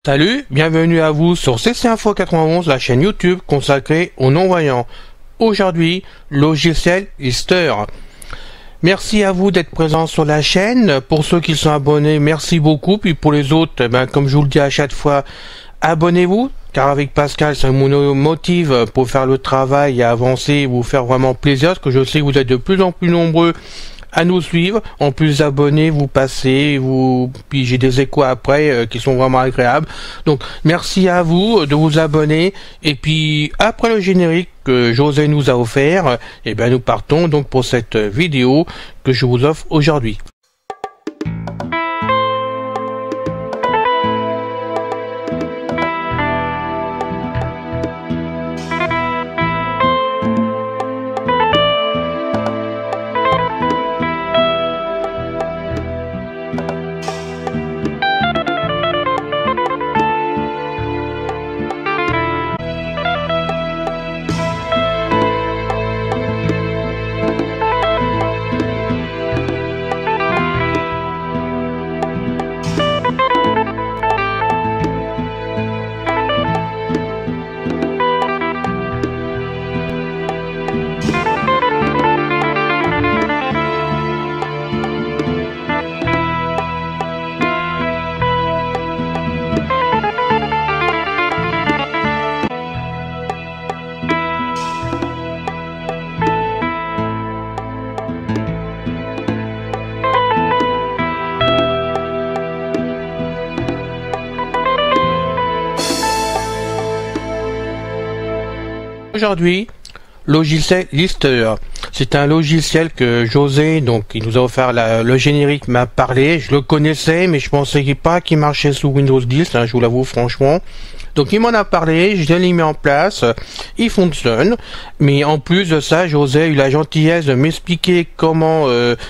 Salut, bienvenue à vous sur CC Info 91, la chaîne YouTube consacrée aux non-voyants. Aujourd'hui, logiciel Lister. Merci à vous d'être présents sur la chaîne. Pour ceux qui sont abonnés, merci beaucoup. Puis pour les autres, comme je vous le dis à chaque fois, abonnez-vous. Car avec Pascal, ça nous motive pour faire le travail et avancer et vous faire vraiment plaisir. Parce que je sais que vous êtes de plus en plus nombreux à nous suivre. En plus abonnés, vous passez, puis j'ai des échos après qui sont vraiment agréables. Donc merci à vous de vous abonner. Et puis après le générique que José nous a offert, nous partons donc pour cette vidéo que je vous offre aujourd'hui. Aujourd'hui, logiciel Lister. C'est un logiciel que José, donc il nous a offert le générique, m'a parlé. Je le connaissais, mais je pensais pas qu'il marchait sous Windows 10, je vous l'avoue franchement. Donc il m'en a parlé, je l'ai mis en place, il fonctionne. Mais en plus de ça, José a eu la gentillesse de m'expliquer comment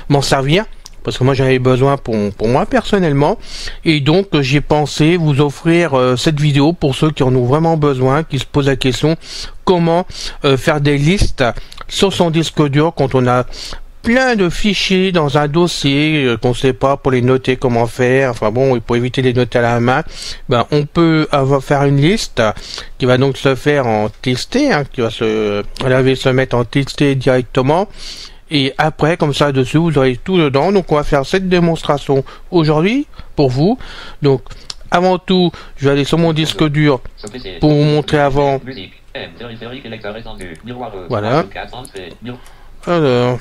m'en servir. Parce que moi j'en avais besoin pour moi personnellement, et donc j'ai pensé vous offrir cette vidéo pour ceux qui en ont vraiment besoin, qui se posent la question comment faire des listes sur son disque dur quand on a plein de fichiers dans un dossier qu'on ne sait pas pour les noter comment faire. Enfin bon, pour éviter de les noter à la main, on peut faire une liste qui va donc se faire en TXT, qui va se mettre en TXT directement. Et après, comme ça, dessus, vous aurez tout dedans. Donc, on va faire cette démonstration aujourd'hui pour vous. Donc, avant tout, je vais aller sur mon disque dur pour vous montrer avant. Voilà. Alors.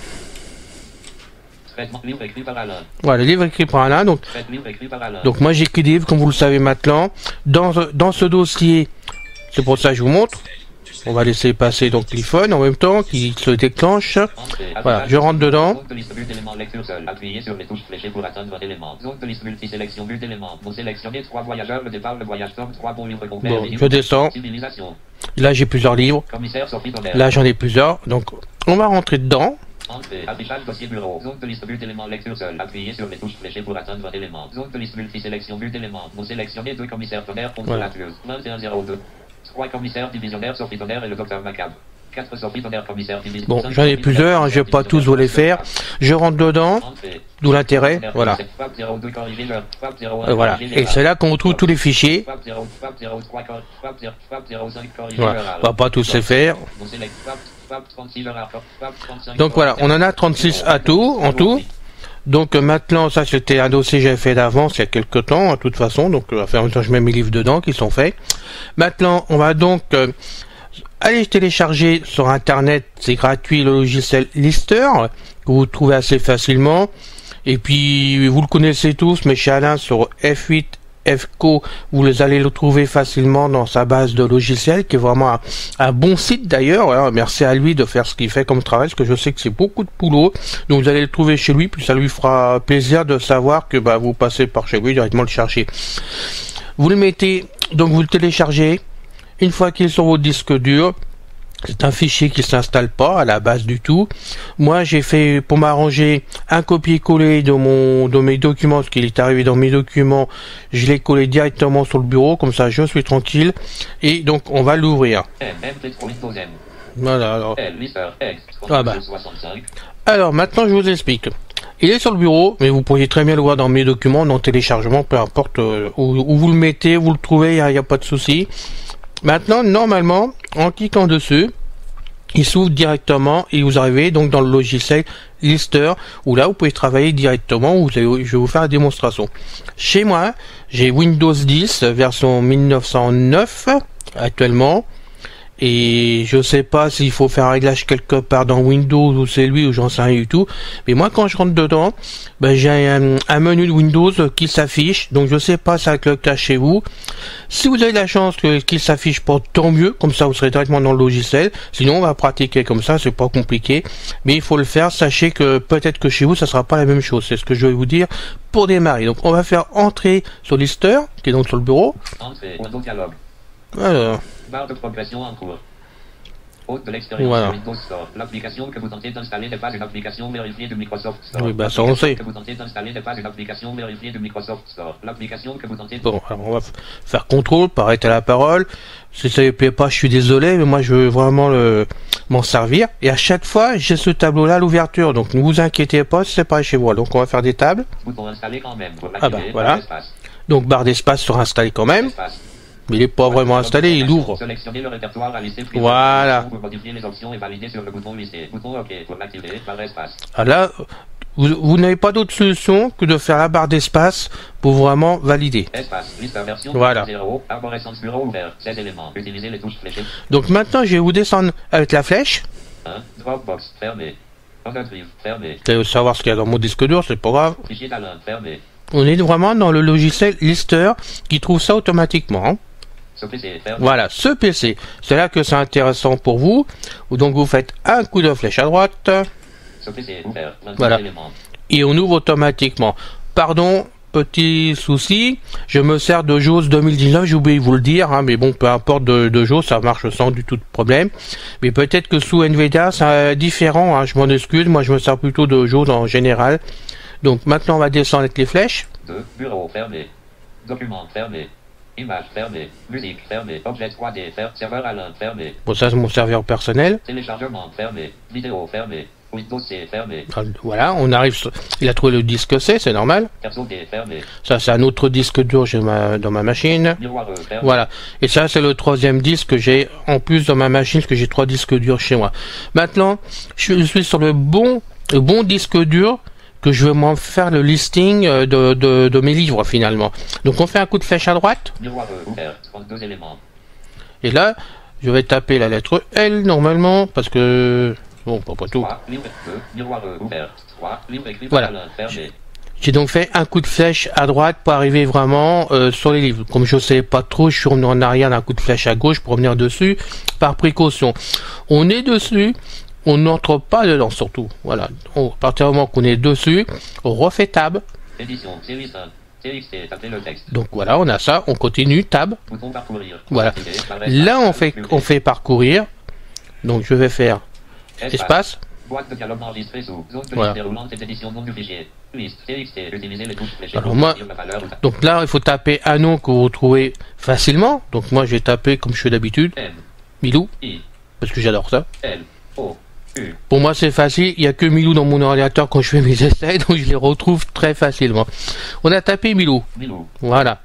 Voilà, livre écrit par Alain. Donc moi, j'écris des livres, comme vous le savez maintenant. Dans ce dossier, c'est pour ça que je vous montre. On va laisser passer donc l'iPhone en même temps qui se déclenche. Voilà, je rentre dedans. Bon, je descends. Là, j'ai plusieurs livres. Là, j'en ai plusieurs. Donc, on va rentrer dedans. Affichage dossier bureau. Zone de liste but élément lecture seul. Appuyez sur les touches fléchées pour atteindre votre élément. Zone de liste multisélection but élément. Vous sélectionnez 2 commissaires tonnerre contrôlatrieuses. 2102. 3 commissaires divisionnaires Sophie Tonnerre et le docteur Macabre. 4 Sophie Tonnerre commissaires divisionnaires. Bon, j'en ai plusieurs, je vais pas tous vous les faire. Je rentre dedans, d'où l'intérêt, voilà. Voilà, et c'est là qu'on retrouve tous les fichiers. Voilà, on va pas tous les faire. Donc voilà, on en a 36 en tout. Donc maintenant, ça c'était un dossier que j'avais fait d'avance il y a quelques temps, de toute façon. Donc je mets mes livres dedans qui sont faits. Maintenant, on va donc aller télécharger sur internet, c'est gratuit, le logiciel Lister, que vous trouvez assez facilement. Et puis vous le connaissez tous, mais chez Alain sur F8 FCO, vous allez le trouver facilement dans sa base de logiciels, qui est vraiment un bon site d'ailleurs. Merci à lui de faire ce qu'il fait comme travail, parce que je sais que c'est beaucoup de boulot. Donc vous allez le trouver chez lui, puis ça lui fera plaisir de savoir que vous passez par chez lui directement le chercher. Vous le mettez, donc vous le téléchargez. Une fois qu'il est sur votre disque dur, c'est un fichier qui s'installe pas à la base du tout. Moi, j'ai fait, pour m'arranger, un copier-coller de mes documents, ce qui est arrivé dans mes documents. Je l'ai collé directement sur le bureau, comme ça je suis tranquille. Et donc, on va l'ouvrir. Voilà, alors. Alors maintenant, je vous explique. Il est sur le bureau, mais vous pourriez très bien le voir dans mes documents, dans téléchargement, peu importe où vous le mettez, vous le trouvez, il n'y a pas de souci. Maintenant, normalement, en cliquant dessus, il s'ouvre directement et vous arrivez donc dans le logiciel Lister où là vous pouvez travailler directement. Je vais vous faire la démonstration. Chez moi, j'ai Windows 10 version 1909 actuellement. Et je sais pas s'il faut faire un réglage quelque part dans Windows ou c'est lui ou j'en sais rien du tout. Mais moi quand je rentre dedans, ben, j'ai un menu de Windows qui s'affiche. Donc je sais pas si avec le cas chez vous. Si vous avez la chance qu'il s'affiche pas, tant mieux. Comme ça vous serez directement dans le logiciel. Sinon on va pratiquer comme ça, c'est pas compliqué. Mais il faut le faire. Sachez que peut-être que chez vous ça sera pas la même chose. C'est ce que je vais vous dire pour démarrer. Donc on va faire entrer sur Lister, qui est donc sur le bureau. Entrée, Windows dialogue. Alors. Barre de progression en cours. Hôte de l'expérience Voilà. de Windows Store. L'application que vous tentez d'installer n'est pas une application vérifiée de Microsoft Store. Oui, bah ça on sait. Que vous tentez d'installer n'est pas une application vérifiée de Microsoft Store. L'application que vous tentez... Bon, alors on va faire contrôle, pour arrêter la parole. Si ça ne plaît pas, je suis désolé, mais moi je veux vraiment m'en servir. Et à chaque fois, j'ai ce tableau-là à l'ouverture. Donc ne vous inquiétez pas, c'est pareil chez moi. Donc on va faire des tables. Bouton installer quand même. Pour Ah bah voilà. Donc barre d'espace sera installée quand même. Espace. Mais il n'est pas vraiment installé, il ouvre. Sélectionnez le répertoire à lister Voilà. pour modifier les options et valider sur le bouton lister. Bouton OK pour l'activer. Barre espace. Ah là, vous n'avez pas d'autre solution que de faire la barre d'espace pour vraiment valider. Espace. Liste version Voilà. 0. Arborescence bureau ouvert. 16 éléments. Utilisez les touches fléchées. Donc maintenant, je vais vous descendre avec la flèche. 1. Dropbox. Fermé. OneDrive. Fermé. Vous allez savoir ce qu'il y a dans mon disque dur, c'est pas grave. Fichier talent. Fermé. On est vraiment dans le logiciel Lister qui trouve ça automatiquement. Hein. Ce PC. Fermé. Voilà, ce PC. C'est là que c'est intéressant pour vous. Donc vous faites un coup de flèche à droite. Ce PC. Ouvert. 26 Voilà. éléments. Et on ouvre automatiquement. Pardon, petit souci. Je me sers de JAWS 2019. J'ai oublié de vous le dire. Hein, mais bon, peu importe de JAWS, ça marche sans du tout de problème. Mais peut-être que sous NVIDIA, c'est différent. Hein, je m'en excuse. Moi, je me sers plutôt de JAWS en général. Donc maintenant, on va descendre avec les flèches. 2. Bureau. Fermé. Document. Fermé. Image. Fermé. Musique. Fermé. Objet 3D. Serveur Alain. Fermé. Bon, ça, c'est mon serveur personnel. Téléchargement. Fermé. Vidéo. Fermé. Windows C. Fermé. Voilà, on arrive. Il a trouvé le disque C, c'est normal. Perso D. Fermé. Ça, c'est un autre disque dur dans ma machine. Miroir E. Fermé. Voilà. Et ça, c'est le troisième disque que j'ai en plus dans ma machine, parce que j'ai 3 disques durs chez moi. Maintenant, je suis sur le bon disque dur que je vais m'en faire le listing de mes livres finalement. Donc on fait un coup de flèche à droite. Miroir E. Ouvert. 32 éléments. Et là, je vais taper la lettre L normalement, parce que... Bon, pas tout. 3. Livre 2. Miroir E. Ouvert. 3. Livre écrit Voilà. par Alain. Fermé. J'ai donc fait un coup de flèche à droite pour arriver vraiment sur les livres. Comme je ne sais pas trop, je suis en arrière d'un coup de flèche à gauche pour revenir dessus par précaution. On est dessus, on n'entre pas dedans surtout. Voilà. À partir du moment qu'on est dessus, on refait tab. Édition. Série 5. TXT. Tapez le texte. Donc voilà, on a ça, on continue, tab. Bouton parcourir. Voilà. Activer. Barre Là, espace. on fait parcourir. Donc je vais faire espace. Boîte de dialogue enregistrée sous. Zone de Voilà. liste déroulante et édition nom du fichier. Liste. TXT. Utilisez les touches fléchées. Alors pour moi- dire la valeur. Donc là, il faut taper un nom que vous trouvez facilement. Donc moi, je vais taper comme je fais d'habitude, M. Milou, I. parce que j'adore ça. L. O. U. Pour moi, c'est facile. Il n'y a que Milou dans mon ordinateur quand je fais mes essais, donc je les retrouve très facilement. On a tapé Milou. Milou. Voilà.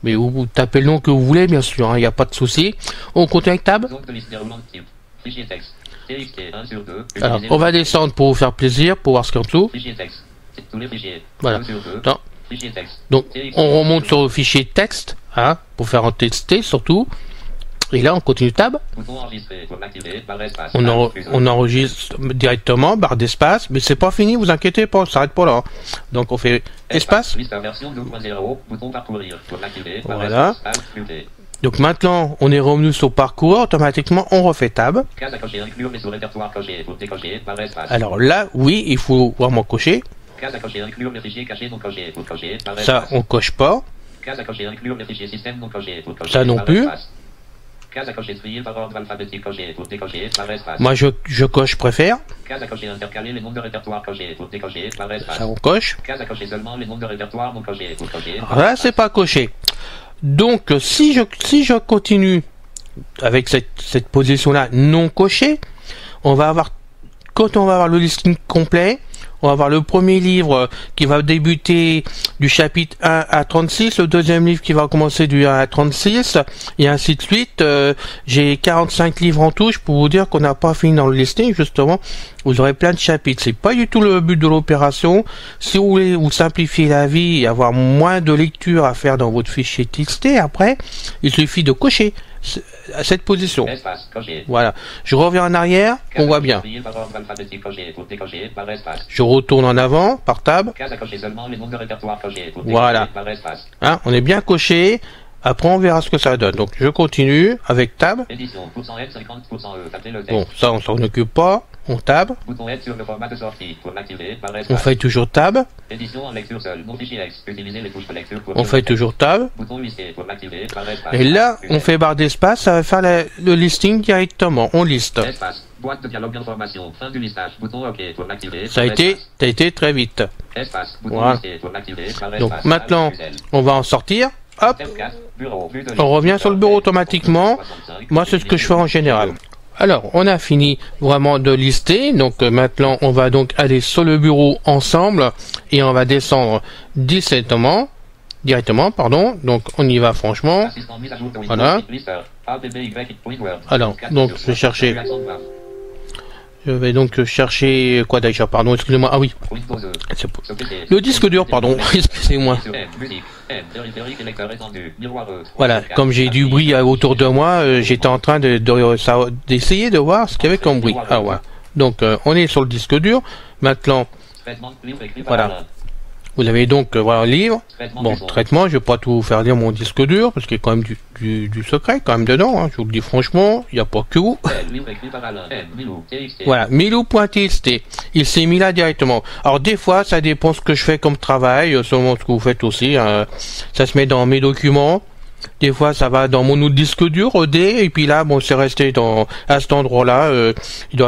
Mais vous tapez le nom que vous voulez, bien sûr. Il n'y a pas de souci. On continue avec tab. Zone de liste déroulante type. Fichier texte. TXT 1 sur 2. Alors, Utilisez on va le- descendre pour vous faire plaisir, pour voir ce qu'il y a en dessous. Fichier texte. C'est tous les fichiers. Voilà. 1 sur 2. Non. Fichier texte. Donc, TXT. on remonte sur le fichier texte, hein, pour faire en texter surtout. Et là, on continue tab. Bouton enregistré. Pour l'activer. Barre espace. On enregistre directement, barre d'espace. Mais c'est pas fini, vous inquiétez pas, ça s'arrête pas là. Donc, on fait espace. Liste version 2.0. Bouton parcourir. Pour l'activer. Barre Voilà. espace. Alt, muté. Donc maintenant, on est revenu sur parcours, automatiquement, on refait tab. Case à cocher. Inclure les sous-répertoires cochés. Pour décocher. Barre espace. Alors là, oui, il faut vraiment cocher. Case à cocher. Inclure les fichiers cachés non cochés. Pour cocher. Barre Ça, espace. on coche pas. Case à cocher. Inclure les fichiers système non cochés. Pour cocher. Ça non barre plus. espace. Case à cocher. Trier par ordre alphabétique coché. Pour décocher. Barre espace. Moi, je coche préfère. Case à cocher. Intercaler les noms de répertoire cochés. Pour décocher. Barre espace. Ça, on coche. Case à cocher seulement les noms de répertoire non cochés. Pour cocher. Alors là, c'est pas coché. Donc, si je continue avec cette position-là non cochée, on va avoir, quand on va avoir le listing complet, on va avoir le premier livre qui va débuter du chapitre 1 à 36, le deuxième livre qui va commencer du 1 à 36, et ainsi de suite. J'ai 45 livres en touche pour vous dire qu'on n'a pas fini dans le listing, justement. Vous aurez plein de chapitres. C'est pas du tout le but de l'opération. Si vous voulez vous simplifier la vie et avoir moins de lecture à faire dans votre fichier TXT, après, il suffit de cocher à cette position. Voilà. Je reviens en arrière, on voit bien. Je retourne en avant par tab. Voilà. Hein, on est bien coché. Après, on verra ce que ça donne. Donc, je continue avec tab. Bon, ça, on s'en occupe pas. On tab. On fait toujours tab. On fait toujours tab. Et là, on fait barre d'espace. Ça va faire le listing directement. On liste. Boîte de dialogue d'information. Fin du listage. Bouton OK pour l'activer. Ça a été très vite. Espace. Bouton Voilà. Pour l'activer. Donc maintenant, on va en sortir. Hop. On revient sur le bureau automatiquement. Moi, c'est ce que je fais en général. Alors, on a fini vraiment de lister. Donc maintenant, on va donc aller sur le bureau ensemble et on va descendre directement. Donc on y va franchement. Voilà. Alors, donc je vais donc chercher quoi déjà, pardon, excusez-moi. Ah oui. Le disque dur, pardon. Excusez-moi. Voilà, comme j'ai du bruit autour de moi, j'étais en train d'essayer de voir ce qu'il y avait comme bruit. Ah ouais. Donc on est sur le disque dur. Maintenant, voilà. Vous avez donc voilà le livre. Bon, traitement, je vais pas tout vous faire lire mon disque dur parce qu'il y a quand même du secret quand même dedans. Hein, je vous le dis franchement, il n'y a pas que vous. Voilà, milou.txt. Il s'est mis là directement. Alors des fois, ça dépend ce que je fais comme travail, selon ce que vous faites aussi. Hein. Ça se met dans mes documents. Des fois, ça va dans mon autre disque dur, ED, et puis là, bon, c'est resté à cet endroit-là.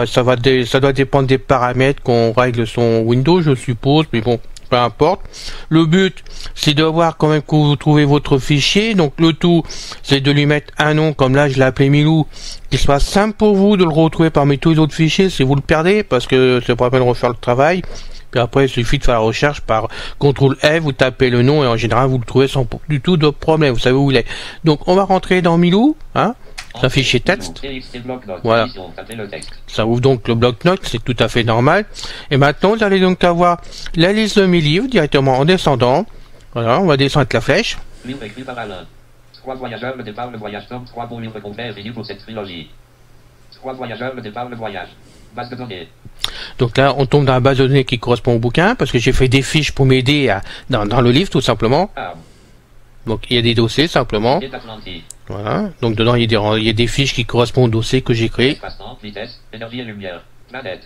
Ça doit dépendre des paramètres qu'on règle son Windows, je suppose, mais bon. Peu importe. Le but, c'est de voir quand même que vous trouvez votre fichier. Donc le tout, c'est de lui mettre un nom, comme là je l'ai appelé Milou, qu'il soit simple pour vous de le retrouver parmi tous les autres fichiers si vous le perdez, parce que c'est pas la peine de refaire le travail. Puis après, il suffit de faire la recherche par CTRL F, vous tapez le nom et en général vous le trouvez sans du tout de problème. Vous savez où il est. Donc on va rentrer dans Milou, hein. C'est un fichier texte. Voilà. Ça ouvre donc le bloc-notes, c'est tout à fait normal. Et maintenant, vous allez donc avoir la liste de mes livres directement en descendant. Voilà, on va descendre avec la flèche. Livre écrit par Alain. 3 voyageurs, le départ, le voyage, tome 3 bons livres complets et finis pour cette trilogie. 3 voyageurs, le départ, le voyage. Base de données. Donc là, on tombe dans la base de données qui correspond au bouquin, parce que j'ai fait des fiches pour m'aider dans le livre, tout simplement. Donc il y a des dossiers, simplement. Voilà, donc dedans il y a des fiches qui correspondent au dossier que j'ai créé. Espace-temps, vitesse, énergie et lumière, planète,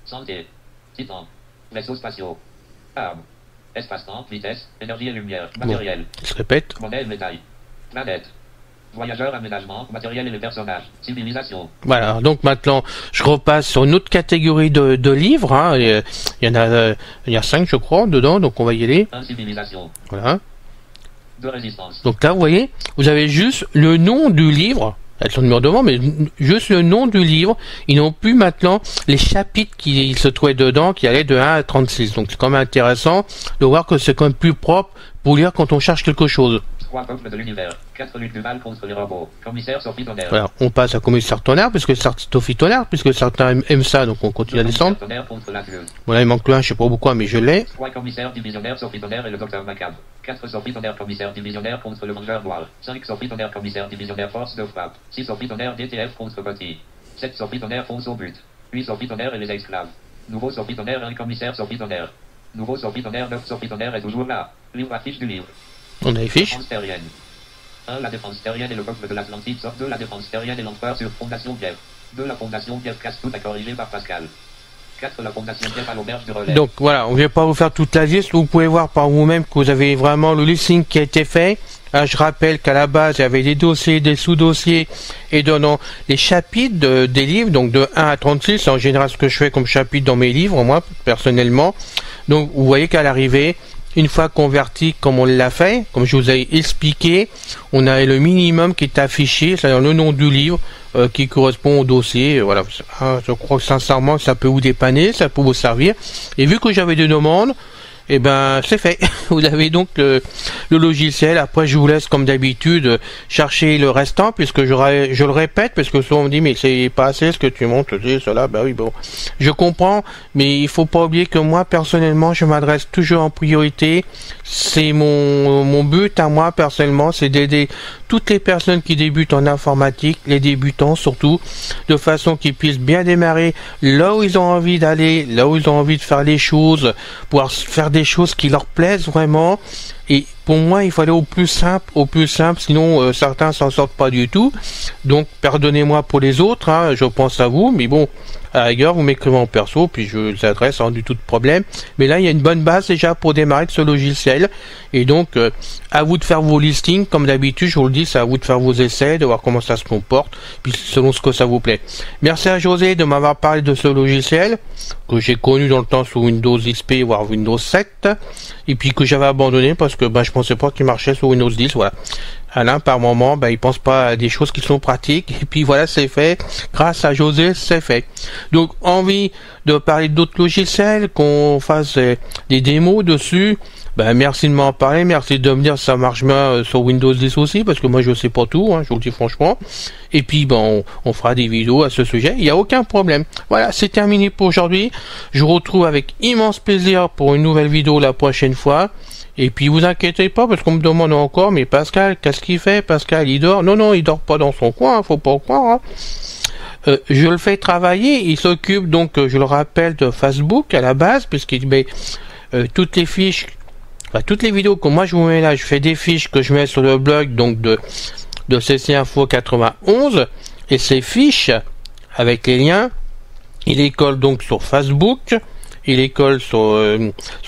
santé, titan, vaisseaux spatiaux, armes, espace-temps, vitesse, énergie et lumière, matériel. Bon, je répète. Modèle, médaille, planète, voyageurs, aménagement, matériel et les personnages, civilisation. Voilà, donc maintenant je repasse sur une autre catégorie de livres. Hein, il y a 5 je crois dedans, donc on va y aller. Civilisation. Voilà. De résistance. Donc là, vous voyez, vous avez juste le nom du livre, avec son numéro devant, mais juste le nom du livre. Ils n'ont plus maintenant les chapitres qui se trouvaient dedans, qui allaient de 1 à 36. Donc c'est quand même intéressant de voir que c'est quand même plus propre pour lire quand on cherche quelque chose. 3 peuples de l'univers, 4 luttes du mal contre les robots, commissaire Sophie Tonnerre. Voilà, on passe à commissaire Tonnerre, puisque certains aiment ça, donc on continue à descendre. Voilà, il manque un, je sais pas pourquoi, mais je l'ai. 3 commissaires divisionnaires Sophie Tonnerre et le docteur Macabre. 4 Sophie Tonnerre commissaire divisionnaire contre le mangeur noir. 5 Sophie Tonnerre commissaire divisionnaire force de frappe. 6 Sophie Tonnerre DTF contre Petit. 7 Sophie Tonnerre fonce au but. 8 Sophie Tonnerre et les esclaves. Nouveau Sophie Tonnerre, un commissaire Sophie Tonnerre. Nouveau Sophie Tonnerre, 9 Sophie Tonnerre est toujours là. Livre affiche du livre. On a les fiches. 1. La défense terrienne et le peuple de l'Atlantide. 2. La défense terrienne et l'empereur sur Fondation Pierre. 2. La Fondation Pierre casse tout à corriger par Pascal. 4. La Fondation Pierre à l'auberge du relais. Donc voilà, on ne vient pas vous faire toute la liste. Vous pouvez voir par vous-même que vous avez vraiment le listing qui a été fait. Je rappelle qu'à la base, il y avait des dossiers, des sous-dossiers et donnant les chapitres des livres, donc de 1 à 36. C'est en général ce que je fais comme chapitre dans mes livres, moi, personnellement. Donc vous voyez qu'à l'arrivée, une fois converti comme on l'a fait, comme je vous ai expliqué, on a le minimum qui est affiché, c'est-à-dire le nom du livre qui correspond au dossier. Voilà, je crois que sincèrement ça peut vous dépanner, ça peut vous servir. Et vu que j'avais des demandes, et ben c'est fait. Vous avez donc le logiciel. Après je vous laisse comme d'habitude chercher le restant, puisque je le répète, parce que souvent on me dit mais c'est pas assez ce que tu montes, cela, bah oui bon, je comprends, mais il faut pas oublier que moi personnellement je m'adresse toujours en priorité. C'est mon but à moi personnellement, c'est d'aider toutes les personnes qui débutent en informatique, les débutants surtout, de façon qu'ils puissent bien démarrer là où ils ont envie d'aller, là où ils ont envie de faire les choses, pouvoir faire des choses qui leur plaisent vraiment. Et pour moi, il faut aller au plus simple, sinon certains s'en sortent pas du tout. Donc, pardonnez-moi pour les autres, hein, je pense à vous, mais bon, à la rigueur, vous m'écrivez en perso, puis je les adresse sans du tout de problème. Mais là, il y a une bonne base déjà pour démarrer de ce logiciel. Et donc, à vous de faire vos listings, comme d'habitude, je vous le dis, c'est à vous de faire vos essais, de voir comment ça se comporte, puis selon ce que ça vous plaît. Merci à José de m'avoir parlé de ce logiciel, que j'ai connu dans le temps sous Windows XP, voire Windows 7, et puis que j'avais abandonné parce que je pensais pas qu'il marchait sur Windows 10, voilà. Alain, par moment, il pense pas à des choses qui sont pratiques, et puis voilà, c'est fait. Grâce à José, c'est fait. Donc, envie de parler d'autres logiciels, qu'on fasse des démos dessus, merci de m'en parler, merci de me dire si ça marche bien sur Windows 10 aussi, parce que moi je sais pas tout, hein, je vous le dis franchement. Et puis on fera des vidéos à ce sujet, il n'y a aucun problème. Voilà, c'est terminé pour aujourd'hui. Je vous retrouve avec immense plaisir pour une nouvelle vidéo la prochaine fois. Et puis vous inquiétez pas, parce qu'on me demande encore, mais Pascal, qu'est-ce qu'il fait? Pascal, il dort? Non, il dort pas dans son coin, faut pas croire. Hein. Je le fais travailler, il s'occupe donc, je le rappelle, de Facebook à la base, puisqu'il met toutes les fiches, toutes les vidéos que moi je vous mets là, je fais des fiches que je mets sur le blog donc de CC Info 91, et ces fiches avec les liens, il les colle donc sur Facebook, il les colle sur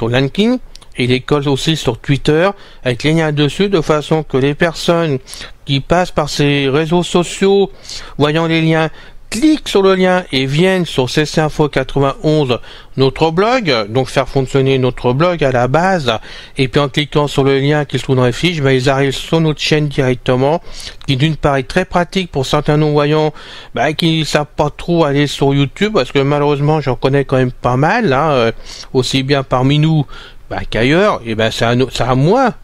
LinkedIn, et il les colle aussi sur Twitter avec les liens dessus, de façon que les personnes qui passent par ces réseaux sociaux, voyant les liens, cliquent sur le lien et viennent sur CC Info 91, notre blog, donc faire fonctionner notre blog à la base, et puis en cliquant sur le lien qui se trouve dans les fiches, ils arrivent sur notre chaîne directement, qui d'une part est très pratique pour certains non-voyants qui ne savent pas trop aller sur YouTube, parce que malheureusement j'en connais quand même pas mal, hein, aussi bien parmi nous qu'ailleurs, et c'est à moi.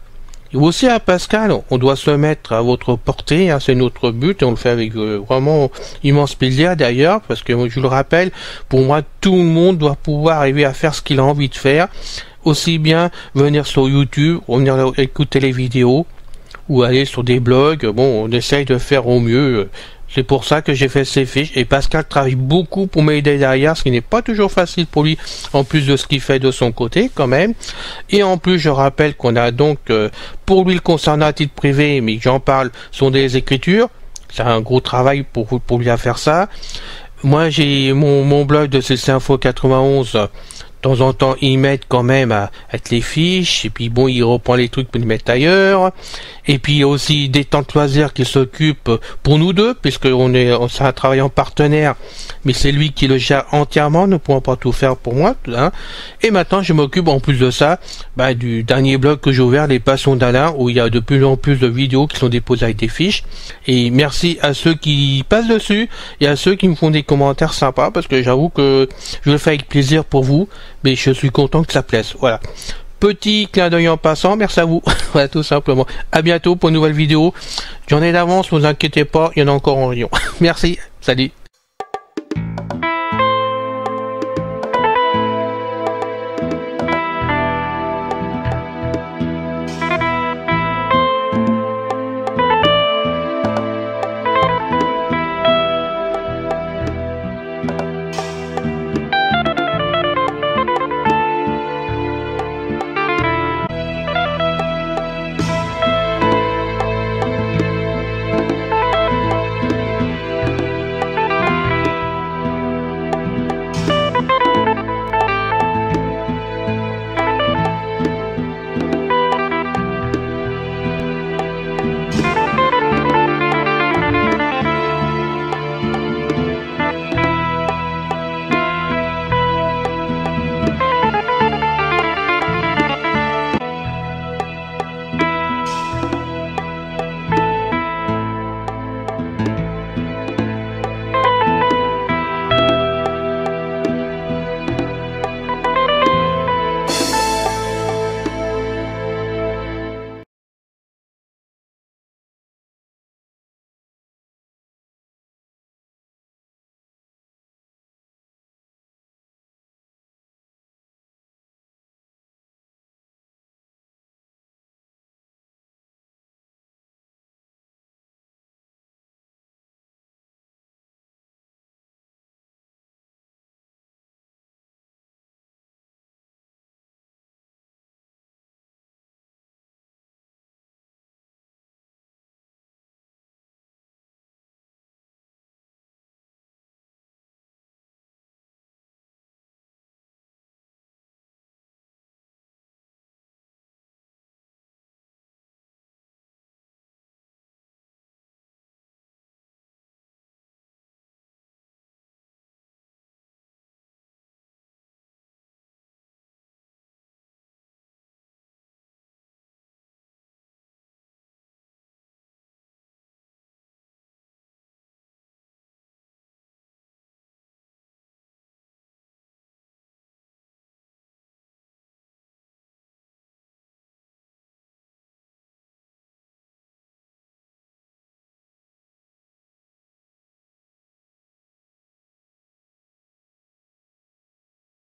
Et aussi à Pascal, on doit se mettre à votre portée, hein, c'est notre but, et on le fait avec vraiment immense plaisir d'ailleurs, parce que je le rappelle, pour moi tout le monde doit pouvoir arriver à faire ce qu'il a envie de faire, aussi bien venir sur YouTube, venir écouter les vidéos, ou aller sur des blogs. On essaye de faire au mieux. C'est pour ça que j'ai fait ces fiches, et Pascal travaille beaucoup pour m'aider derrière, ce qui n'est pas toujours facile pour lui, en plus de ce qu'il fait de son côté quand même. Et en plus, je rappelle qu'on a donc, pour lui le concernant à titre privé, mais j'en parle, sont des écritures. C'est un gros travail pour lui à faire ça. Moi, j'ai mon blog de CC Info 91. De temps en temps, ils mettent quand même avec les fiches, et puis il reprend les trucs pour les mettre ailleurs. Et puis il y a aussi Détente Loisirs qui s'occupe pour nous deux, puisqu'on c'est un travail en partenaire, mais c'est lui qui le gère entièrement, ne pouvant pas tout faire pour moi. Hein. Et maintenant, je m'occupe en plus de ça, du dernier blog que j'ai ouvert, Les Passions d'Alain, où il y a de plus en plus de vidéos qui sont déposées avec des fiches. Et merci à ceux qui passent dessus, et à ceux qui me font des commentaires sympas, parce que j'avoue que je le fais avec plaisir pour vous, mais je suis content que ça plaise. Voilà. Petit clin d'œil en passant, merci à vous. Voilà, tout simplement. À bientôt pour une nouvelle vidéo. J'en ai d'avance, ne vous inquiétez pas, il y en a encore en rayon. Merci, salut.